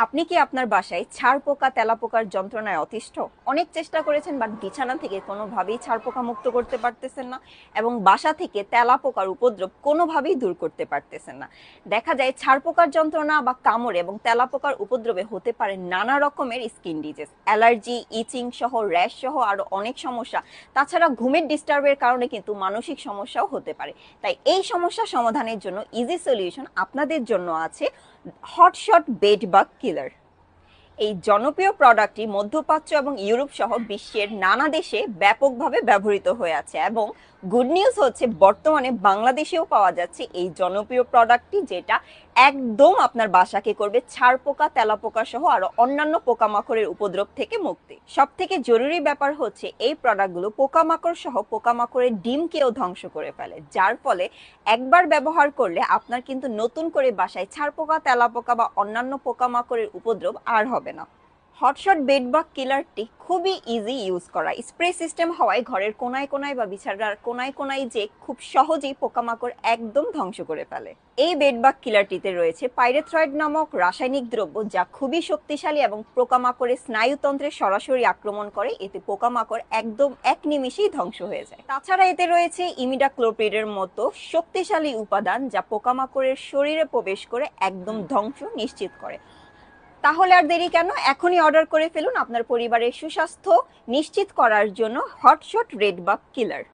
আপনি কি আপনার বাসায় ছারপোকা তেলাপোকার যন্ত্রণায় অতিষ্ঠ? অনেক চেষ্টা করেছেন বাট বিছানা থেকে কোনোভাবেই ছারপোকা মুক্ত করতে পারতেছেন না এবং বাসা থেকে তেলাপোকার উপদ্রব কোনোভাবেই দূর করতে পারতেছেন না। দেখা যায় ছারপোকার যন্ত্রণা বা কামড় এবং তেলাপোকার উপদ্রবে হতে পারে নানা রকমের স্কিন ডিজিজ, অ্যালার্জি, ইচিং সহ র্যাশ সহ আরো অনেক সমস্যা। তাছাড়া ঘুমের ডিস্টার্বের কারণে কিন্তু মানসিক সমস্যাও হতে পারে। তাই এই সমস্যা সমাধানের জন্য ইজি সলিউশন আপনাদের জন্য আছে হটশট বেড বাগ কিলার। এই জনপ্রিয় প্রোডাক্টটি মধ্যপ্রাচ্য এবং ইউরোপ সহ বিশ্বের নানা দেশে ব্যাপকভাবে ব্যবহৃত হয়ে আছে এবং গুড নিউজ হচ্ছে বর্তমানে বাংলাদেশেও পাওয়া যাচ্ছে এই জনপ্রিয় প্রোডাক্টটি, যেটা একদম আপনার বাসাকে করবে ছারপোকা তেলাপোকা সহ আরো অন্যান্য পোকামাকড়ের উপদ্রব থেকে মুক্তি। সব থেকে জরুরি ব্যাপার হচ্ছে এই প্রোডাক্টগুলো পোকামাকড় সহ পোকামাকড়ের ডিমকেও ধ্বংস করে ফেলে, যার ফলে একবার ব্যবহার করলে আপনার কিন্তু নতুন করে বাসায় ছারপোকা তেলাপোকা বা অন্যান্য পোকামাকড়ের উপদ্রব আর হবে না। হটশট বেড বাগ কিলারটি খুবই ইজি ইউজ করা, স্প্রে সিস্টেম হওয়ায় ঘরের কোনায় কোনায় বা বিছানার কোনায় কোনায় যে খুব সহজেই পোকামাকড় একদম ধ্বংস করে ফেলে। এই বেড বাগ কিলারটিতে রয়েছে পাইরেথ্রয়েড নামক রাসায়নিক দ্রব্য, যা খুবই শক্তিশালী এবং পোকামাকড়ের স্নায়ুতন্ত্রে সরাসরি আক্রমণ করে। এতে পোকামাকড় একদম এক নিমিষেই ধ্বংস হয়ে যায়। তাছাড়া এতে রয়েছে ইমিডাক্লোপ্রিডের মতো শক্তিশালী উপাদান, যা পোকামাকড়ের শরীরে প্রবেশ করে একদম ধ্বংস নিশ্চিত করে। তাহলে আর দেরি কেন, এখনই অর্ডার করে ফেলুন আপনার পরিবারের সুস্বাস্থ্য নিশ্চিত করার জন্য হটশট রেড বাগ কিলার।